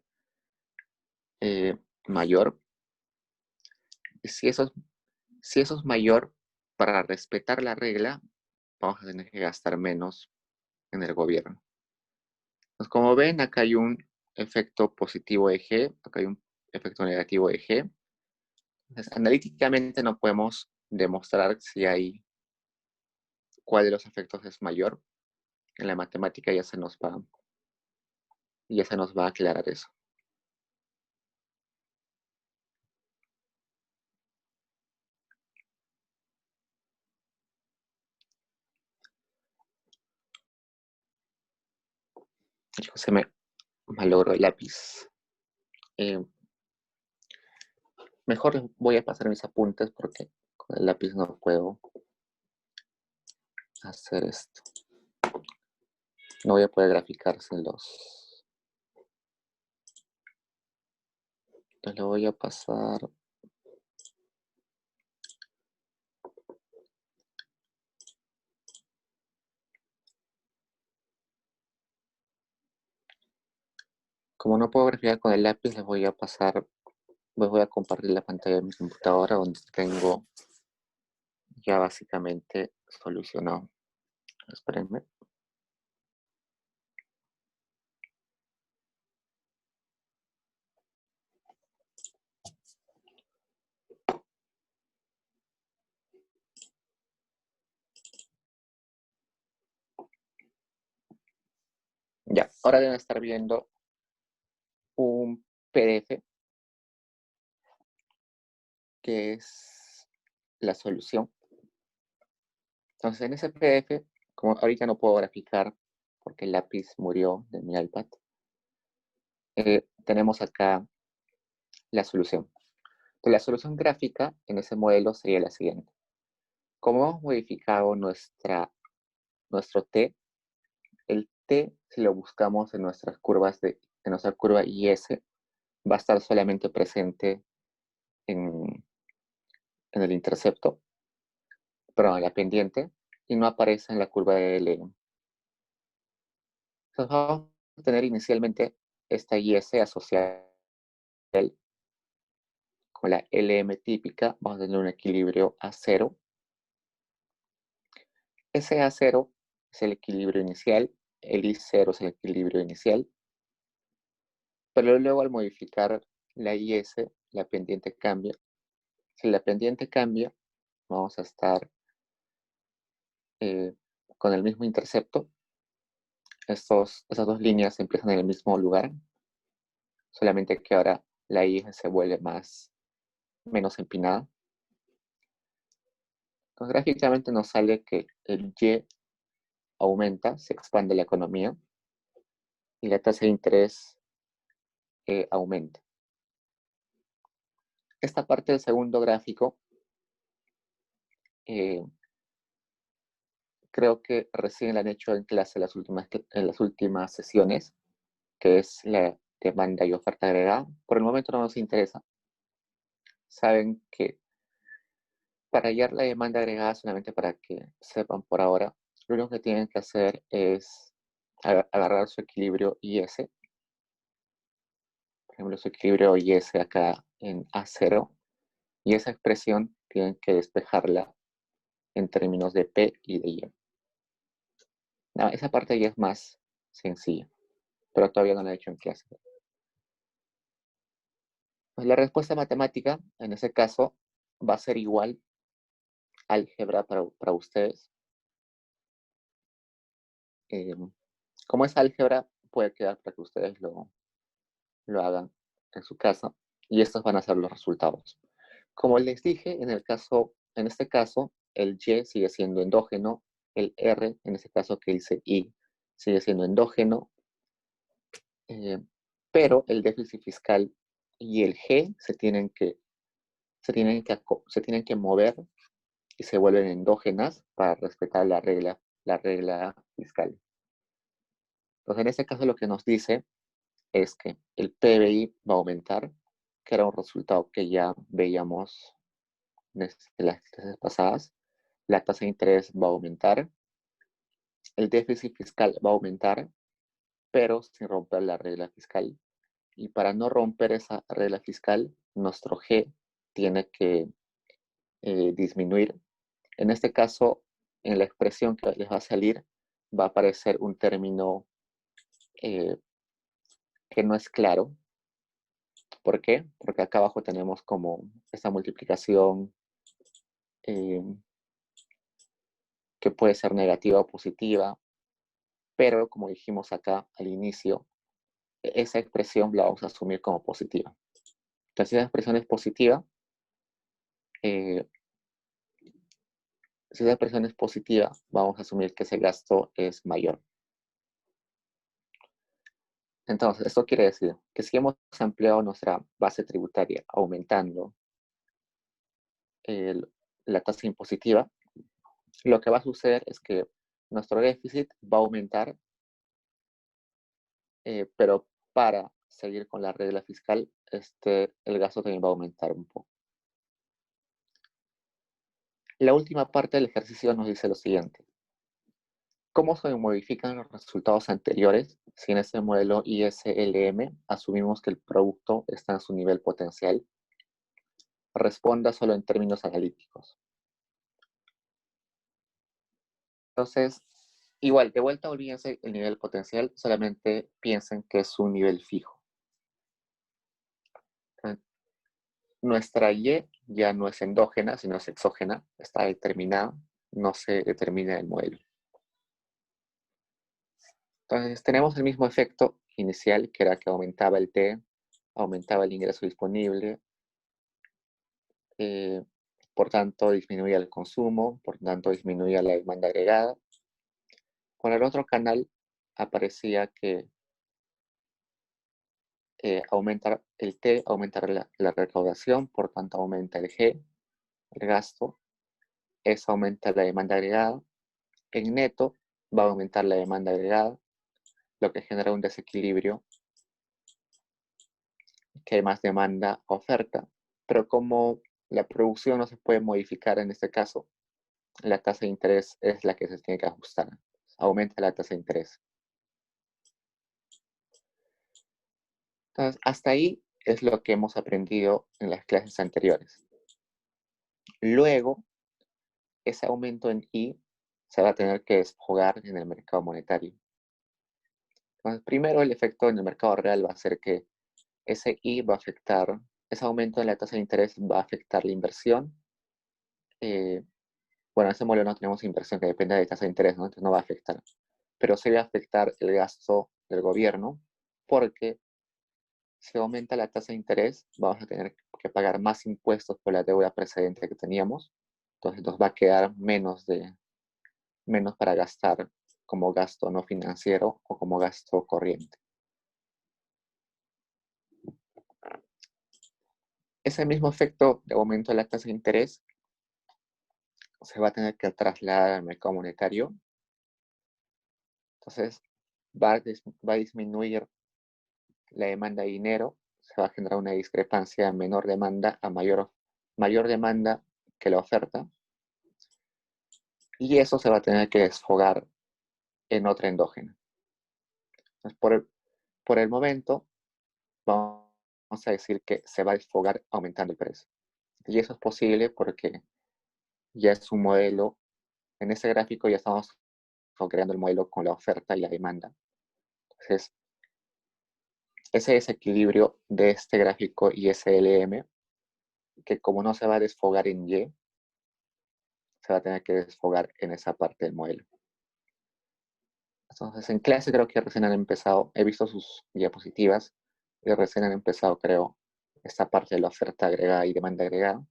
mayor. Y si eso es mayor, para respetar la regla, vamos a tener que gastar menos en el gobierno. Pues como ven, acá hay un efecto positivo de G, acá hay un efecto negativo de G. Entonces, analíticamente no podemos demostrar si hay cuál de los efectos es mayor. En la matemática ya se nos va a aclarar eso. Se me malogró el lápiz. Mejor voy a pasar mis apuntes porque con el lápiz no puedo hacer esto. No voy a poder graficar sin los. Entonces lo voy a pasar. Como no puedo graficar con el lápiz, les voy a pasar. Les voy a compartir la pantalla de mi computadora donde tengo ya básicamente solucionado. Espérenme. Ya, ahora deben estar viendo un PDF que es la solución. Entonces, en ese PDF, como ahorita no puedo graficar porque el lápiz murió de mi iPad, tenemos acá la solución. Entonces, la solución gráfica en ese modelo sería la siguiente. Como hemos modificado nuestro T, el T, si lo buscamos en nuestras curvas en nuestra curva IS, va a estar solamente presente en el intercepto, perdón, en la pendiente, y no aparece en la curva de LM. Entonces vamos a tener inicialmente esta IS asociada con la LM típica, vamos a tener un equilibrio a cero. Ese a cero es el equilibrio inicial, el I0 es el equilibrio inicial, pero luego al modificar la IS, la pendiente cambia. Si la pendiente cambia, vamos a estar con el mismo intercepto. Esas dos líneas empiezan en el mismo lugar, solamente que ahora la I se vuelve menos empinada. Entonces, gráficamente nos sale que el Y aumenta, se expande la economía y la tasa de interés aumenta. Esta parte del segundo gráfico creo que recién la han hecho en clase en las últimas sesiones, que es la demanda y oferta agregada. Por el momento no nos interesa. Saben que para hallar la demanda agregada, solamente para que sepan por ahora, lo único que tienen que hacer es agarrar su equilibrio IS. Por ejemplo, su equilibrio IS acá en A0. Y esa expresión tienen que despejarla en términos de P y de Y. No, esa parte ya es más sencilla, pero todavía no la he hecho en clase. Pues la respuesta matemática, en ese caso, va a ser igual álgebra para ustedes. Como es álgebra, puede quedar para que ustedes lo hagan en su casa y estos van a ser los resultados. Como les dije, en este caso, el Y sigue siendo endógeno, el R, en este caso que dice I, sigue siendo endógeno, pero el déficit fiscal y el G se tienen que mover y se vuelven endógenas para respetar la regla fiscal. Entonces, en este caso lo que nos dice es que el PBI va a aumentar, que era un resultado que ya veíamos desde las clases pasadas. La tasa de interés va a aumentar, el déficit fiscal va a aumentar, pero sin romper la regla fiscal. Y para no romper esa regla fiscal, nuestro G tiene que disminuir. En este caso, en la expresión que les va a salir, va a aparecer un término eh, que no es claro. ¿Por qué? Porque acá abajo tenemos como esta multiplicación eh, que puede ser negativa o positiva, pero como dijimos acá al inicio, esa expresión la vamos a asumir como positiva. Entonces, si esa expresión es positiva, eh, si esa expresión es positiva, vamos a asumir que ese gasto es mayor. Entonces, esto quiere decir que si hemos ampliado nuestra base tributaria aumentando el, la tasa impositiva, lo que va a suceder es que nuestro déficit va a aumentar, pero para seguir con la regla fiscal, el gasto también va a aumentar un poco. La última parte del ejercicio nos dice lo siguiente. ¿Cómo se modifican los resultados anteriores si en este modelo ISLM asumimos que el producto está en su nivel potencial? Responda solo en términos analíticos. Entonces, igual, de vuelta olvídense el nivel potencial, solamente piensen que es un nivel fijo. Nuestra Y ya no es endógena, sino es exógena, está determinada, no se determina el modelo. Entonces, tenemos el mismo efecto inicial, que era que aumentaba el T, aumentaba el ingreso disponible, por tanto disminuía el consumo, por tanto disminuía la demanda agregada. Con el otro canal aparecía que aumentar el T, aumentar la recaudación, por tanto aumenta el G, el gasto, eso aumenta la demanda agregada. En neto va a aumentar la demanda agregada, lo que genera un desequilibrio, que hay más demanda a oferta, pero como la producción no se puede modificar en este caso, la tasa de interés es la que se tiene que ajustar. Aumenta la tasa de interés. Entonces, hasta ahí es lo que hemos aprendido en las clases anteriores. Luego, ese aumento en I se va a tener que desfogar en el mercado monetario. Entonces, primero el efecto en el mercado real va a ser que ese I va a afectar, ese aumento en la tasa de interés va a afectar la inversión. Bueno, en ese modelo no tenemos inversión que dependa de tasa de interés, ¿no? Entonces no va a afectar. Pero sí va a afectar el gasto del gobierno, porque si aumenta la tasa de interés, vamos a tener que pagar más impuestos por la deuda precedente que teníamos. Entonces nos va a quedar menos para gastar como gasto no financiero o como gasto corriente. Ese mismo efecto de aumento de la tasa de interés se va a tener que trasladar al mercado monetario. Entonces va a disminuir la demanda de dinero, se va a generar una discrepancia de menor demanda a mayor demanda que la oferta, y eso se va a tener que desfogar en otra endógena. Entonces, por el momento, vamos a decir que se va a desfogar aumentando el precio. Y eso es posible porque ya es un modelo, en ese gráfico ya estamos creando el modelo con la oferta y la demanda. Entonces, ese desequilibrio de este gráfico ISLM, que como no se va a desfogar en Y, se va a tener que desfogar en esa parte del modelo. Entonces, en clase creo que recién han empezado, he visto sus diapositivas, y recién han empezado, creo, esta parte de la oferta agregada y demanda agregada.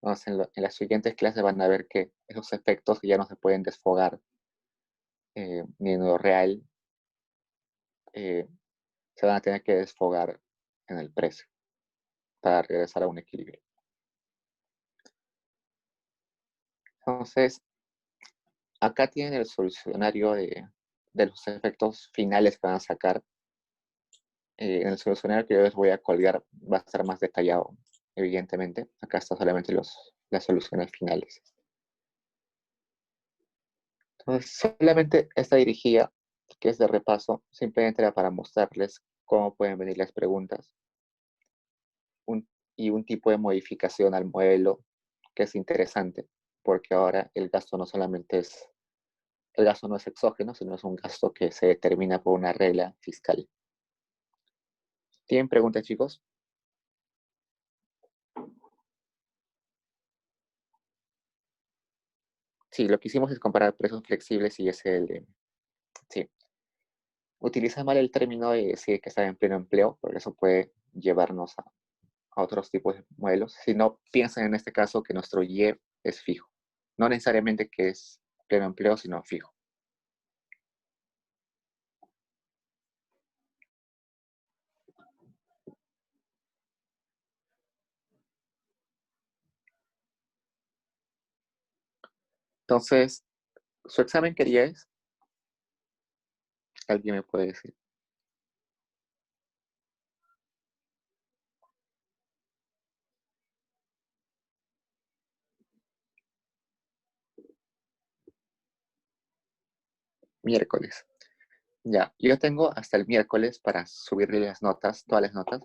Entonces, en las siguientes clases van a ver que esos efectos ya no se pueden desfogar dinero real, se van a tener que desfogar en el precio para regresar a un equilibrio. Entonces, acá tienen el solucionario de los efectos finales que van a sacar. En el solucionario que yo les voy a colgar va a estar más detallado, evidentemente. Acá están solamente las soluciones finales. Entonces, solamente esta dirigida, que es de repaso, simplemente era para mostrarles cómo pueden venir las preguntas y un tipo de modificación al modelo que es interesante, porque ahora el gasto no es exógeno, sino es un gasto que se determina por una regla fiscal. ¿Tienen preguntas, chicos? Sí, lo que hicimos es comparar precios flexibles y es sí. Utiliza mal el término de decir que está en pleno empleo, porque eso puede llevarnos a otros tipos de modelos. Si no, piensen en este caso que nuestro Y es fijo. No necesariamente que es pleno empleo, sino fijo. Entonces, ¿su examen qué día es? ¿Alguien me puede decir? Miércoles. Ya, yo tengo hasta el miércoles para subirle las notas, todas las notas,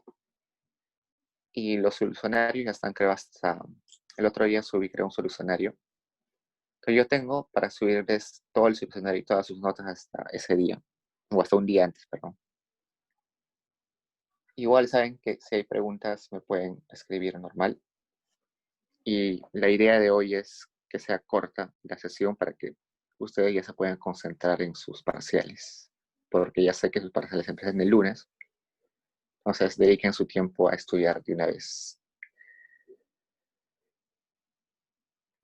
y los solucionarios ya están, creo, hasta el otro día subí, creo, un solucionario. Entonces yo tengo para subirles todo el solucionario y todas sus notas hasta ese día, o hasta un día antes, perdón. Igual saben que si hay preguntas me pueden escribir normal. Y la idea de hoy es que sea corta la sesión para que ustedes ya se puedan concentrar en sus parciales, porque ya sé que sus parciales empiezan el lunes, entonces dediquen su tiempo a estudiar de una vez.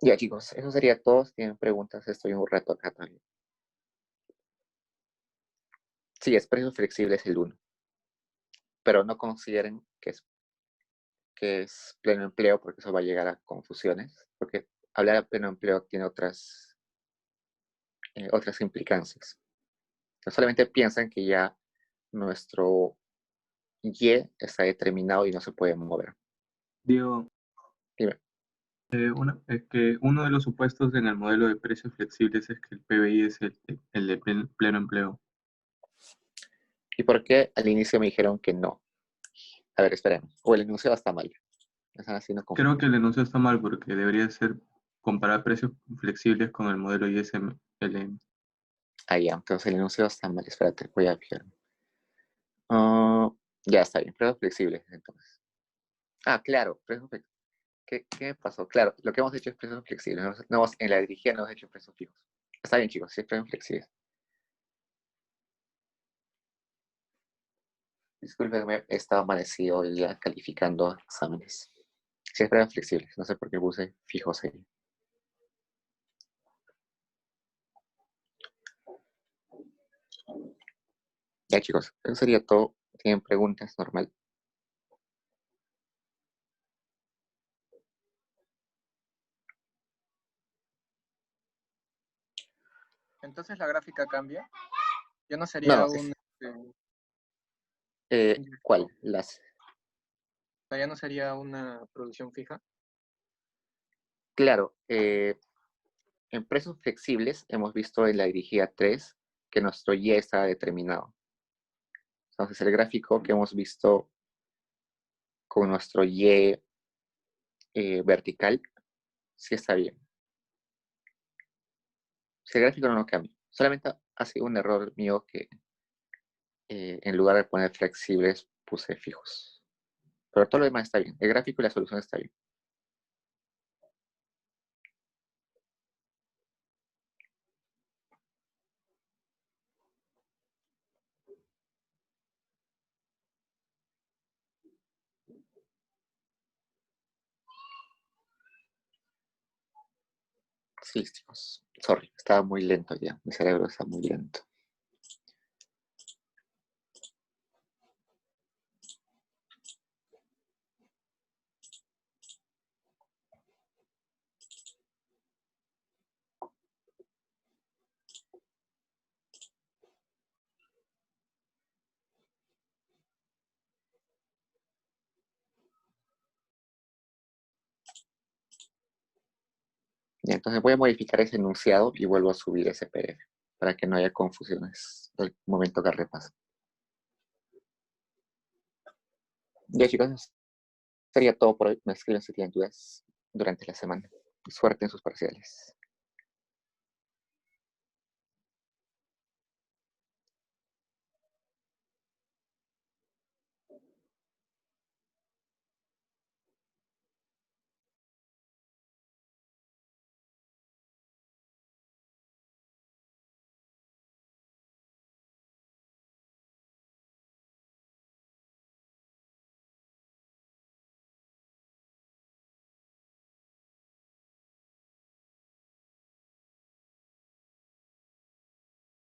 Ya chicos, eso sería todo. Si tienen preguntas, estoy un rato acá también. Sí, es precio flexible es el 1, pero no consideren que es pleno empleo porque eso va a llegar a confusiones, porque hablar de pleno empleo tiene otras implicancias. No solamente piensan que ya nuestro Y está determinado y no se puede mover. Diego, Dime. es que uno de los supuestos en el modelo de precios flexibles es que el PBI es el de pleno empleo. ¿Y por qué al inicio me dijeron que no? A ver, esperen. O el enunciado está mal. Me están haciendo Creo confundir. que el enunciado está mal porque debería ser comparar precios flexibles con el modelo ISM-LM. Ah, ya. Entonces el enunciado está mal. Espérate, voy a ver. Ya está bien. Precios flexibles, entonces. Ah, claro. ¿Qué me pasó? Claro, lo que hemos hecho es precios flexibles. En la dirigida no hemos hecho precios fijos. Está bien, chicos. Sí, es precios flexibles. Discúlpenme, he estado amanecido y ya calificando exámenes. Sí, es precios flexibles. No sé por qué puse fijos ahí. Ya, chicos, eso sería todo. ¿Tienen preguntas? Normal. Entonces la gráfica cambia. Ya no No, sería no, un, ¿cuál? ya no sería una producción fija. Claro, en precios flexibles hemos visto en la dirigida 3 que nuestro Y está determinado. Entonces el gráfico que hemos visto con nuestro Y vertical, sí está bien. Si el gráfico no cambia, solamente ha sido un error mío que en lugar de poner flexibles puse fijos. Pero todo lo demás está bien. El gráfico y la solución está bien. Sí, chicos. Sorry, estaba muy lento ya. Mi cerebro está muy lento. Y entonces voy a modificar ese enunciado y vuelvo a subir ese PDF para que no haya confusiones al momento que repase. Ya chicos, sería todo por hoy. Me escriben si tienen dudas durante la semana. Suerte en sus parciales.